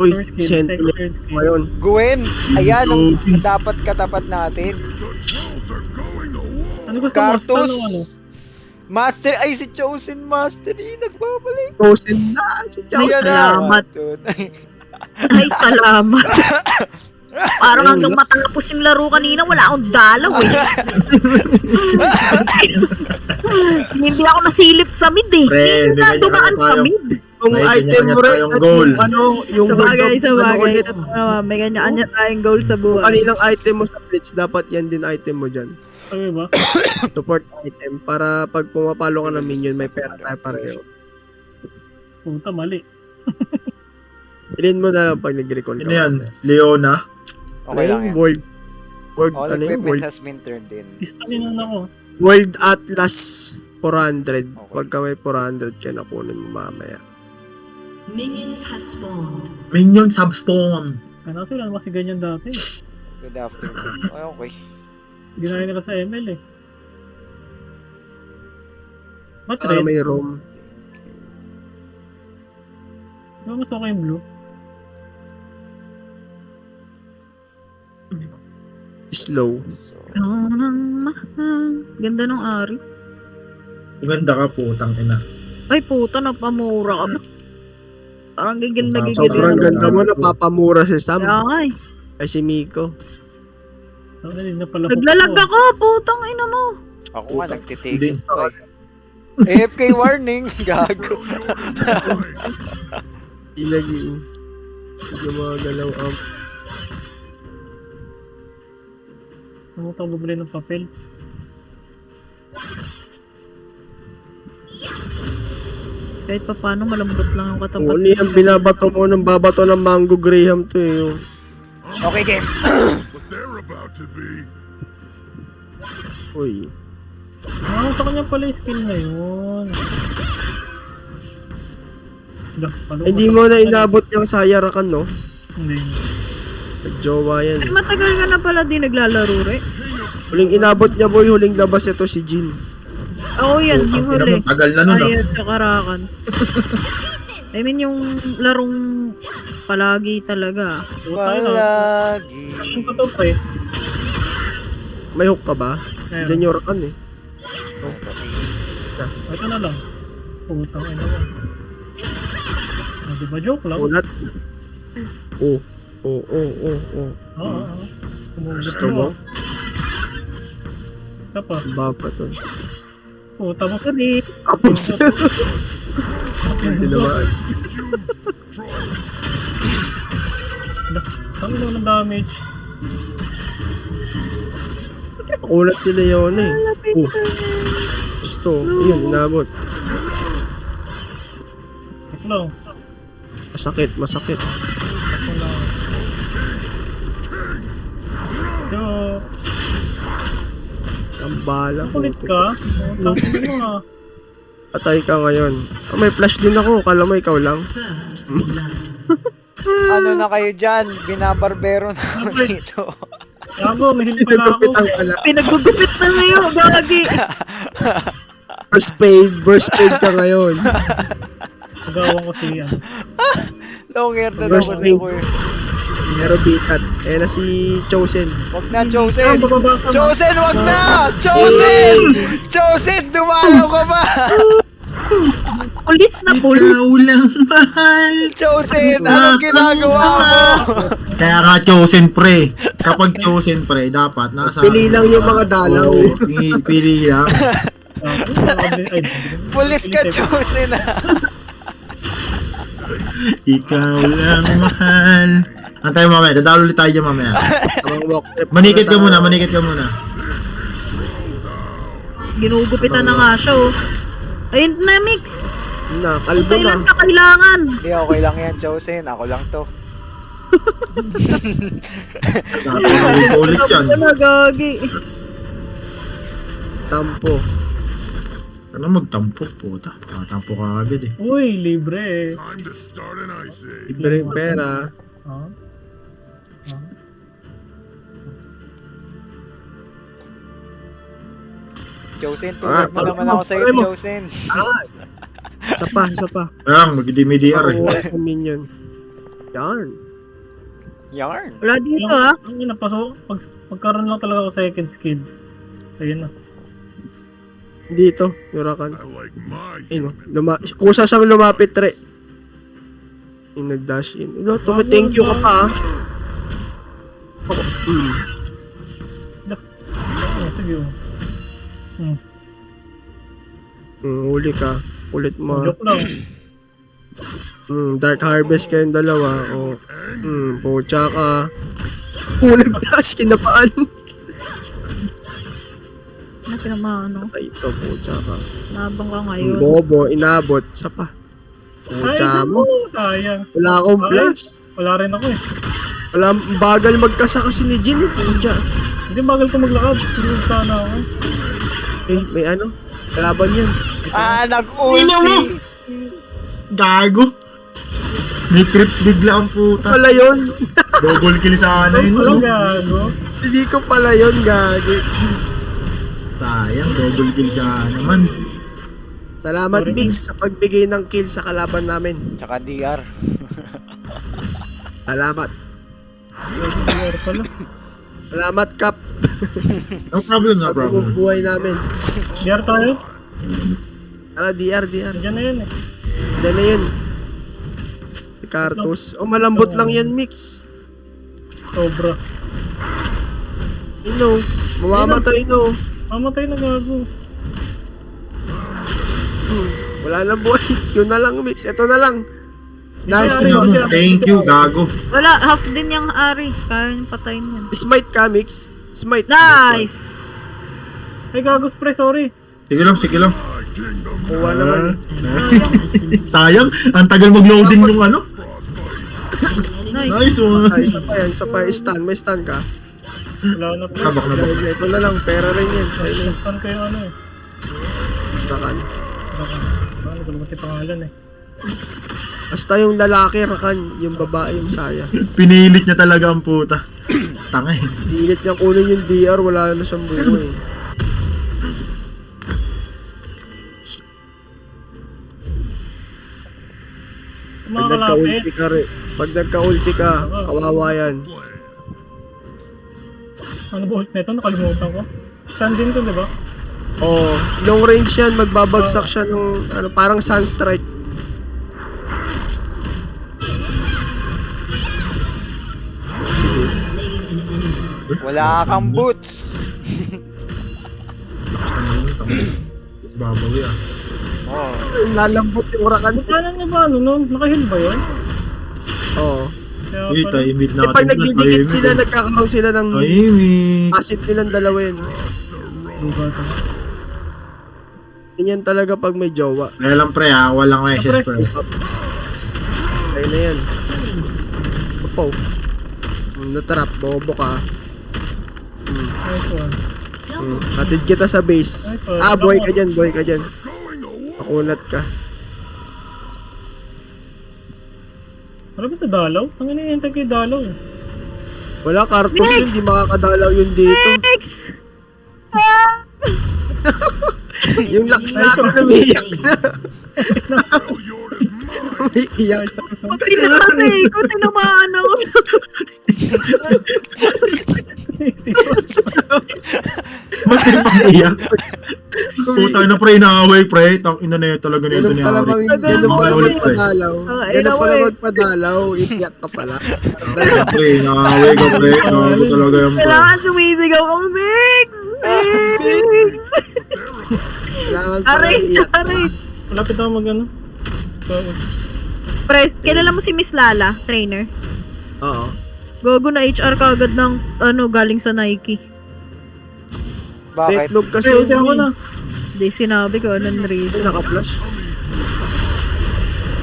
Uy, Third skill, Sentinel third skill. ngayon. Gwen, ayan ang dapat katapat natin. Ano gusto mo? Cartus. Stun o ano? Master, ay si Chosen Master, nagbabalik. Chosen na si Yan Chosen. salamat. na. Ay, salamat. Parang Ayun, hanggang relax. matapos yung laro kanina, wala akong dalaw eh. Hindi ako nasilip sa mid eh. Pre, Hindi hindi na kanya dumaan sa tayo. mid. Yung May item mo rin, kanya-kanya at tayong yung ano, yung Sa bagay, word of, sa ano bagay. ulit, May kanya-kanya tayong goal sa yung buhay. kaninang item mo sa Blitz, dapat yan din item mo dyan. Sabi ba? Support item, para pag pumapalo ka ng minion, may pera tayo pareho. Puta, mali. Ilin mo na lang pag nag-recall ka. Ano yan? Leona? Okay lang yan. World, All ano yung equipment world? has been turned in. Istanin na ako. World Atlas 400. Okay. Pagka may 400 ka, nakunin mo mamaya. Minions have spawned. Minion subspawn. Ano sila kasi ganyan dati. Good afternoon. Ay, okay. Ginaya nila sa ML eh. Ba't Para red? may roam. Diba mas okay yung blue? Slow. So, Ang mahal. Ganda ng ari. Maganda ka, putang ina. Ay puta, napamura ka ba? Parang gigil na gigil. Sobrang Ganda. ganda mo, napapamura si Sam. Kaya nga eh. Ay si Miko. Hindi na pala Naglalag ako, putang ina mo. ako nga, nagtitigil Hindi. ko eh. AFK warning, gago. Ilagin. Hindi mga galaw up. Ano ito bumili ng papel? Kahit pa paano malambot lang yung katapat. Ano yan, binabato mo ng babato ng Mango Graham to eh. Yung Okay, game. uy. Ano sa kanya pala yung skill na yun? Hindi mo na inabot yung sayarakan, no? Hindi. Jowa yan. Ay, matagal ka na pala di naglalaro re. Huling inabot niya boy, huling labas ito si Jin. Oo yan, yung Putang ina huli. mo, tagal na nun ah. Ayat sa Karakan. I mean yung larong palagi talaga. Palagi. Yung totoo pa eh. May hook ka ba? Meron. Diyan yung rakan eh. Ito na lang. Putang ina mo. Ah, di ba joke lang? Ulat. Oh. Oh, oh, oh, oh. Oo. Kumugot Gusto mo? Ito pa. Baba to. Puta mo. Sorry. Kapos. Hindi naman. Saan mo ng damage? Ulat si Leon eh. Oh. Gusto. Ayun, inabot. Ito lang. Masakit, masakit. Ito lang. Yo. Ang bala ko. Kulit ka? Tangin mo ah. Patay ka ngayon. Ah, may flash din ako. Kala mo ikaw lang. First blood. Ano na kayo dyan? Binabarbero na ako dito. Gago, may heal pala ako. Pinagupit ang kala. Pinagugupit na ngayon, gagi. Burst paid ka ngayon. Nagawang ko siya. Long hair na First naman aid. ako eh. Pero bitat. Eh na si Chosen. Wag na, Chosen! Bababa ka. Chosen, wag na! Chosen! Chosen, dumalaw ka ba? Pulis na pulis. Ulang mahal. Chosen, anong ginagawa mo? Kaya nga chosen pre. Kapag chosen pre, dapat nasa... Pili lang yung mga dalaw. Oo, pili lang. Ay, Pulis ka, Chosen ah! Ikaw lang mahal. Antay mo mamaya, dadalo ulit tayo dyan mamaya. Amang walk trip. Manikit ka muna, manikit ka muna. Ginugupitan na nga siya oh. Ayun na, Mix. Na, kalbo na. Kailan ka kailangan? Hindi, okay lang yan, Chosen. Ako lang to. Dapat ko ulit yan. Ano na, gagi. Tampo. Ano magtampo po? Tatampo ka agad eh. uy, libre eh. Libre yung pera. Ah? Chosen, tulad mo Ah, naman ako sa'yo, try mo. Chosen. Ah! Isa pa, isa pa. Kaya lang, mag-DMDR eh. Makuha sa minion. Yarn. Yarn. Wala dito ah. Ang ina, pagkaroon lang talaga ako second skill. Ayun na. Dito, Yurakan. Ayun, kusa siya lumapit, Tre. Yung nag-dash in. Thank you ka pa, ah. Ako, Sige. huli ka. Ulit mo. Joke lang. Dark Harvest kayong dalawa. O, pucha ka. Nag-dash, kinapaan. Ano pinamano? Ay, ito, pucha ka. Nabang ka ngayon. Bobo, inabot. Isa pa. Pucha mo. Sayang. Wala akong flash. Wala rin ako eh. Wala, bagal magkasa kasi ni Jin, eh. Pucha. Hindi bagal ko maglakad. Hindi sana ako. May ano? Kalaban yan. Nag-ulti. Gago. May trip bigla ang puta. Pala yun. Double kill sana yun. Walang no? gago. Hindi ko pala yun, gagi. Sayang, double kill sana naman. Salamat, Biggs, sa pagbigay ng kill sa kalaban namin. Tsaka DR. Salamat. DR pala. Salamat, Cap. No problem, no Sa problem. buhay namin. DR tayo? Tara, DR. Diyan na yun eh. Diyan na yun. Si Cartus. Oh, malambot lang yan, Mix. Sobra. Ino. Mamamatay, no. Mamatay na gago. Wala na buhay. Yun na lang, Mix. Ito na lang. Nice. Ay, no? Thank you, gago. Wala, half din yung Ari. Kaya niyang patayin yan. Smite ka, Mix. Smite. Nice! Ay gago spray, sorry. Sige lang, sige lang. Kuha naman, eh. Sayang, ang tagal mag-loading yung ano. Nice. Nice one. Ay, isa pa yan. Isa pa. Stun. May stun ka. Wala na po. Sabak na ba? Ito na lang. Pera rin yan. Sa inyo. Saan kayo ano eh? Rakan. Ano ko naman si pangalan eh. Basta yung lalaki, Rakan. Yung babae, yung saya. Pinilit niya talaga ang puta. Tanga eh. Pilit niyang kunin yung DR. Wala na siyang buhay. Mga Pag kalapit. nagka-ulti ka rin. Pag nagka-ulti ka, kawawa yan. Ano ba ult nito? Nakalimutan ko. Stand din to, di ba? Oh, long range yan, magbabagsak siya ng ano, parang Sunstrike. Wala kang boots. Babawi ah. Oh. Lalambot yung Rakan. Bukanan niya ba ano nun? Nakahil ba yun? Oo. Kaya Uy, pala. timid Eh, natin. pag nagdidikit sila, nagkakaroon sila ng Tahimik. passive nilang dalawa yun. Bugatan. Ganyan talaga pag may jowa. Kaya lang pre ha, walang message pre. Ayun na yan. Opo. Natrap, bobo ka. Nice one. Hatid kita sa base. Boy ka dyan, boy ka dyan. Makunat ka. Ano ba ito dalaw? Ang iniintay kayo dalaw eh. Wala, Cartus yun, di makakadalaw yun dito. Next! Yung lax natin umiiyak na. Umiiyak. Patay na kasi. Kung tinamaan ako. Ba't di pa iyak? Puta na pre, inaaway pre. Tang ina na yun talaga nito Ganun ni pala Ari. ganun pala Ulit, pre. magpadalaw. Ganun pala magpadalaw. Iiyak ka pala. Pre, inaaway ka pre. Inaaway talaga yan pre. Kailangan sumisigaw ka, Mix! Mix! Kailangan pala Aray! iiyak ka. Aray! Malapit ako mag ano. So, Pres, kilala mo si Miss Lala, trainer? Oo. Gogo na HR ka agad ng ano, galing sa Nike. Bakit? Deathloop kasi pwede ako yun. na. Hindi sinabi ko, anong reason. Naka-flash.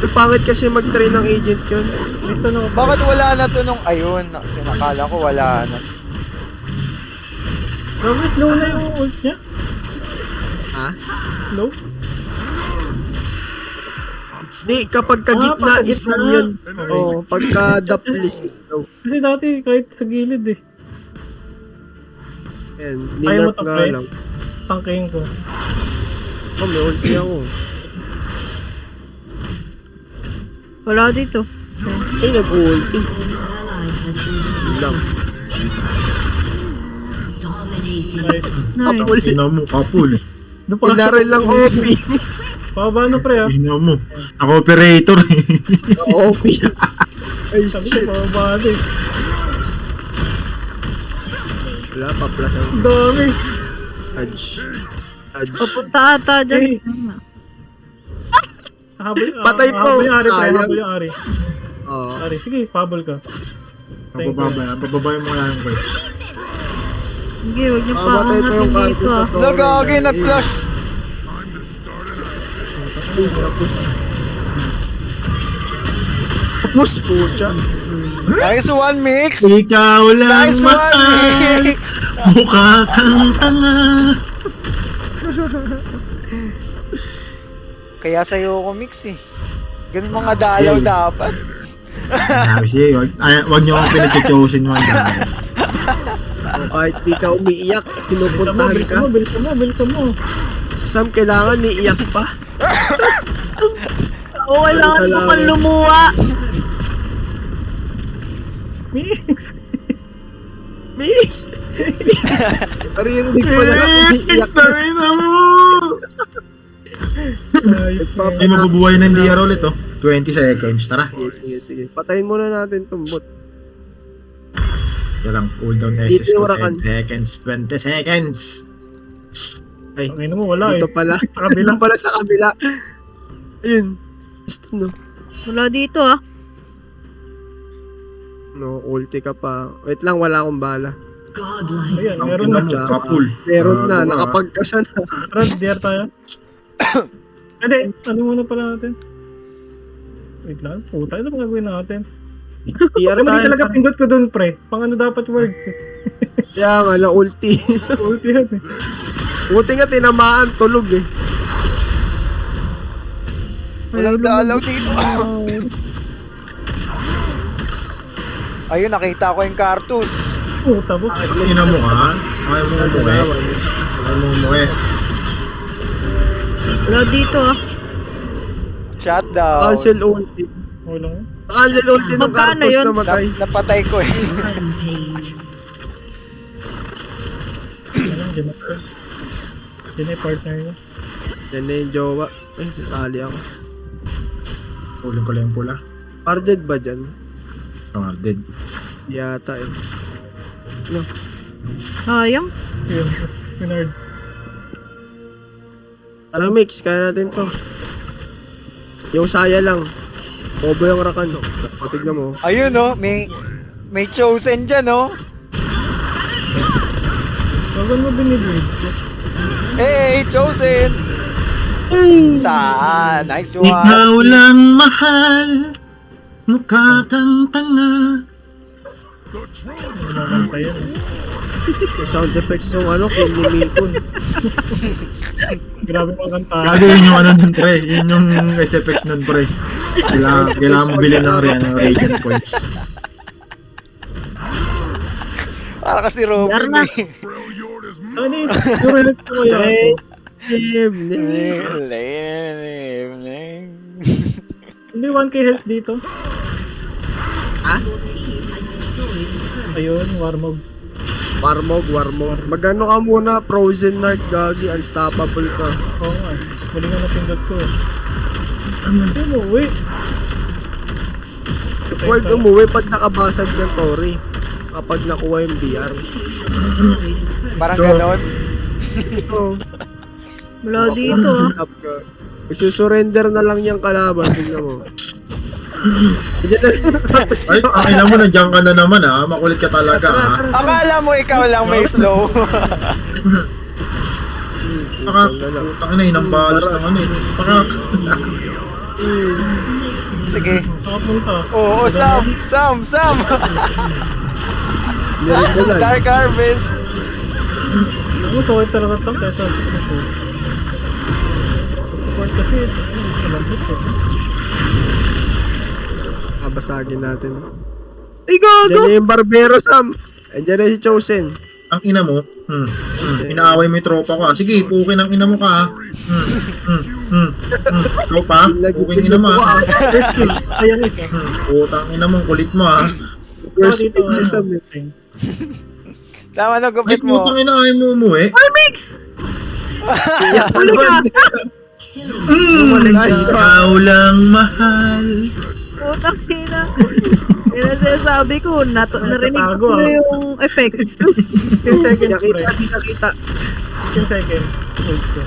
Pangit kasi mag-train ng agent yun. Listo na ako. Bakit wala na to nung ayun? Sinakala ko wala na. Grabe, slow na yung ult niya. Ha? Slow. Di, kapag kagitna pagka is gitna. lang yun. Oo, pagka daplis is daw. Kasi dati kahit sa gilid eh. Ayan, Ayaw mo ninarp to, nga pre? lang. Tangkayin ko. Oh, may ulti ako. Wala dito. Ay, nag-ulti. An ally has been slain. Lang. Dominating. Nice. Kapul. Ina mo, kapul. Doon pa Pinarin lang OP. Pababa na pre ah. Ina mo. Ako-operator eh. OP. Ay, Sabi ko shit. pababa na eh. Wala pa plus ang Ang dami. Edge. Edge. Papunta ata dyan. Patay po. Habol yung ari pre. Sayang. Habol yung ari. Oo. Ari, sige, pabol ka. Pababa mo kaya yung first. Sige, huwag niyo pa Mamatay pa yung angatin Cartus dito sa ah. to. Nagagi, nag-flash. Tapos, pucha. Nice one, Mix. Ikaw lang Nice one, mahal. Mix. Mukha kang tanga. Kaya sa'yo ako, Mix eh. Ganun mga dalaw dapat. Sabi siya, wag niyo akong pinag-chosen man. Kahit di ka umiiyak, pinupuntahan ka. Bilisan mo. Sam, kailangan iiyak pa. Oo, kailangan mo Salamat. pang lumuwa. Miss! Narinig ko na lang umiiyak. Ina mo. Ay, mabubuhay ng DR ulit oh. 20 seconds, tara. Sige. Patayin muna natin itong bot. Ito lang, cooldown Dito SS yung ko, Rakan. 10 seconds, 20 seconds. Ay, Ang ina mo, wala dito eh. pala. Sa kabila. Dito pala sa kabila. Ayun. Basta no. Wala dito ah. No, ulti ka pa. Wait lang, wala akong bala. Godlike. Ayan, Ang meron ina na. mo, kapul. Meron na, Gago, nakapagkasa na. Tara, DR tayo. Hindi, ano muna pala natin? Wait lang, puta, ito mga gawin natin. TR Ano tayo. talaga pindot ko dun, pre? Pang ano dapat word? Kaya nga, na ulti. Ulti yan eh. Buti nga tinamaan, tulog eh. Walang dalaw dito. Ayun, nakita ko yung Cartus. Puta, buk. Ina mo ka? Ayaw mo umuwi. Ayaw mo umuwi. Wala dito ah. Shutdown. Cancel ulti. Wala nga. Cancel ulti ng Magkano Cartus yun? na matay. Napatay ko eh. Rampage. Ano, dyan na. Dyan na yung partner niya. Yan na yung jowa. Eh, natali ako. Uling ko lang yung pula. Carded ba dyan? Carded. Yata eh. Sayang. Yun, Pinard. Tara mix, kaya natin to. Yung saya lang. Bobo yung Rakan. O, tignan mo. Ayun oh, may chosen dyan oh. Huwag mo binibig. Hey, chosen! Saan? Nice one. Ikaw lang mahal. Mukha kang tanga. Magkanta yan eh. Yung sound effects yung ano, Kim ni Mikon. Grabe mga kanta. Gago yun yung ano nun pre. Yun yung SFX nun pre. Kailangan mo bilhin ng radiant points. Para kasi Robin Dar na. eh. Ano yun? Yung relate ko kaya Stay. ako. Hindi 1k health dito. Ayun, Warmog. Warmog. Magano ka muna, Frozen Knight, Gagi, unstoppable ka. Oo nga. Muli nga napindot ko eh. Hindi mo, wait. Huwag umuwi pag nakabasag ng Tori. Kapag nakuha yung BR. Parang ganon. Oo. Wala dito ah. Tap ka. Isusurrender na lang yung kalaban. Tingnan mo. Diyan na rin Ay, alam mo, nandiyan ka na naman ha. Makulit ka talaga ha. Akala mo ikaw lang may slow. Putang ina, inang balas ng ano eh. Sige. Nakapunta. Oo, Sam! Dark Harvest. Ano, kawin talaga ito. Kaya ito. Support kasi. Malambot eh. Kabasagin natin. Ay, Diyan gago! na yung Barbero, Sam. Andiyan na si Chosen. Ang ina mo. Inaaway mo yung tropa ko ah. Sige, pukin ang ina mo ka ah. Tropa, pukin ina mo ah. Ayan ito. Putang ina mo, kulit mo ah. First Dito, pick si Sam eh. Tama na Ay, gupit mo. putang ina, ayaw mo umuwi. Mix! Iyak ka naman. Nice one. Ikaw lang mahal. Putang ina. Yan ang sinasabi ko, narinig Nagtatago, ko ah. yung effects. 10 seconds, Nakita, pre. di nakita. 10 seconds. Hold ko.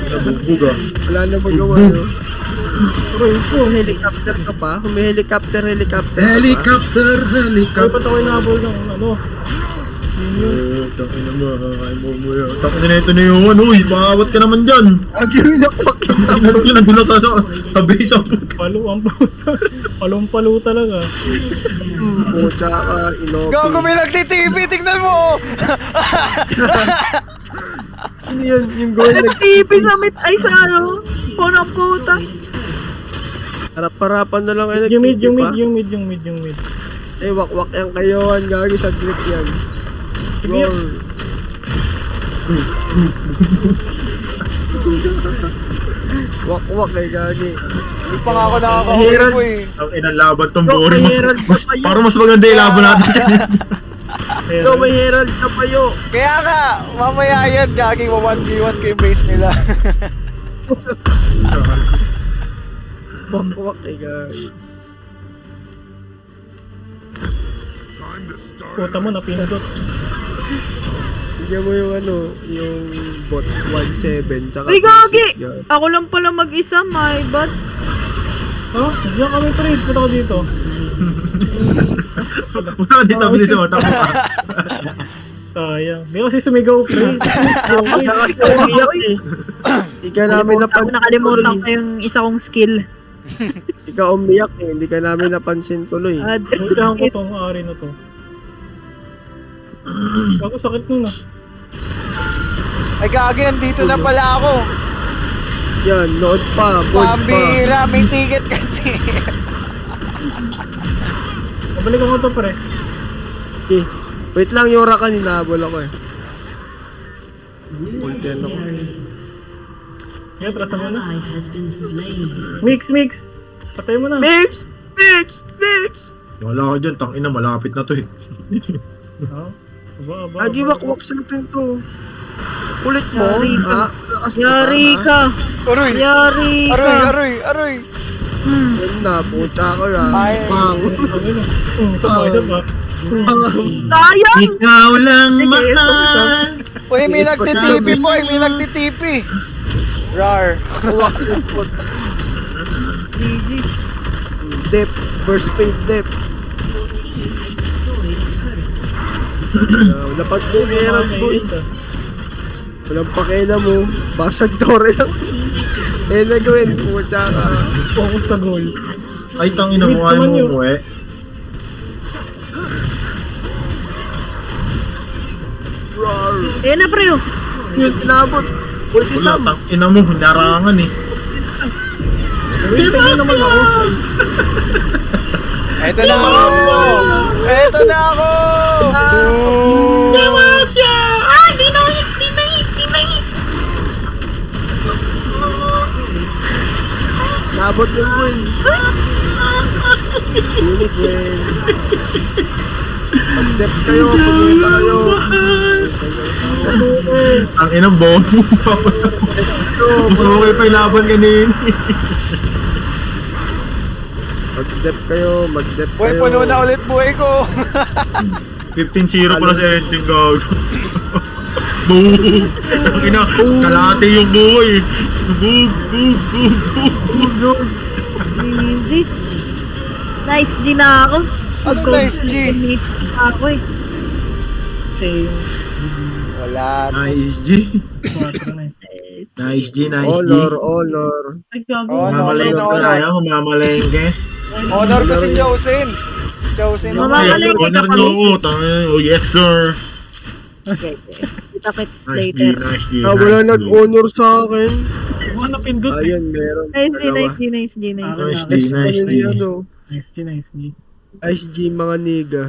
Nabugbog ah. Wala na magawa. No? Pero yun po. Helicopter ka pa? Helicopter ka pa? Helicopter, Ay, helicopter. ba't ako inabol ng ano? Tangina mo, ay mo mo yan. Tangina na ito na yung ano, uy, makawat ka naman dyan. Ang ginakwak kita. Nandun na sa base ang puta. Palong-palo talaga. Pucha ka, Gago, inopi. may nagtitipi, tignan mo! Ano yun? Yung goal TV sa ay sa ano? Phone ang puta. Harap-harapan na lang kayo Yung mid, yung nagtipi mid, pa. yung mid. Eh, wakwak yung kayoan. Gagi sa grip yan. Sige. Roll. Wakwak eh, gagi. Hindi pa nga ako nakakahuli Herald. mo eh. Ang inang laban tong Yo, boring. may Herald ka pa yun. Parang mas maganda yung laban natin. Yo, may herald ka pa yo. Kaya nga, mamaya yan, gaging 1v1 ko yung base nila. Wakwak eh, gagi. Puta mo, napindot. Bigyan mo yung ano, yung bot 1-7 tsaka Ay, gagi! 2-6 gagi. Ako lang pala mag-isa, my bad. Oh, diyan kami trade. Punta ko dito. Punta ka dito, bilis mo. Takbo ka. Sayang. Di kasi sumigaw, pre. Tsaka siya umiyak eh. Hindi ka namin Ako napansin nakalimutan ko tuloy. yung isa kong skill. Ikaw umiyak eh, hindi ka namin napansin tuloy. Puntahan ko tong ari na to. Ako sakit nun ah. Ay gagi, andito na pala ako. Yan, nood pa, board pa. Pambira, may ticket kasi. Pabalikan ko to, pre. Eh, wait lang, yung Rakan, hinahabol ako eh. Ult yan ako. Kaya, trasa mo na. Ally has been slain. Mix. Patay mo na. Mix! Mix! Wala ka dyan, tangina, malapit na to eh. Oh. Aba. Agi, wakwak sa atin to. Kulit mo, Yari ka. ha? Lakas mo Yari ha? ka! Aroy, Yari ka! aroy. Yan na, puta ko yan. Ay. Pang! Tumay ba? Sayang! Ikaw lang mahal. Uy, may Yes, nagtitipi pasabi. po, may nagtitipi. Rar. Wakwak yung pot. Dep, burst fade dep. Wala pag bumerang boy. Walang pakena mo. Basag tore lang. Eh, nagawin po, tsaka. Focus sa goal. Ay, tangina mo, ayaw mo umuwi. Roar. Ayan na, pre. Oh. Yun, inabot. Pwede Wala, Sam. tangina mo, hinarangan eh. Tingnan naman ako. Eto na ako! Eto na ako! Nabot yung win. Pilit win. Mag-dep kayo, pumunta kayo. Ang inang bomb mo. Mas okay pa yung laban kanina. Mag-dep kayo, mag-dep Uy, kayo. puno na ulit buhay ko. 15-0 pala sa ending goal. Boom! Ang ina, kalate yung buhay. Boom! This. Nice G na ako. Ano nice G? Minutes na ako eh. Same. Wala. Nice G. 4 na eh. Nice G, nice G. Honor. Ay, gago. Oh, Mamalengke no, ka tayo, mamalengke. Honor ko si Josen. Josen. Mamalengke ka Honor pa nyo rin. ko. Oh, yes sir. Okay. Kita-kits Nice G, later. nice G. Ah, wala nag-honor sa akin. Mga napindot eh. Ayun, meron. Nice G, Dalawa. nice G, nice G, nice G. Nice G, Yes, nice ayun G. yun, oh. Nice G, nice G. Ice G mga niga.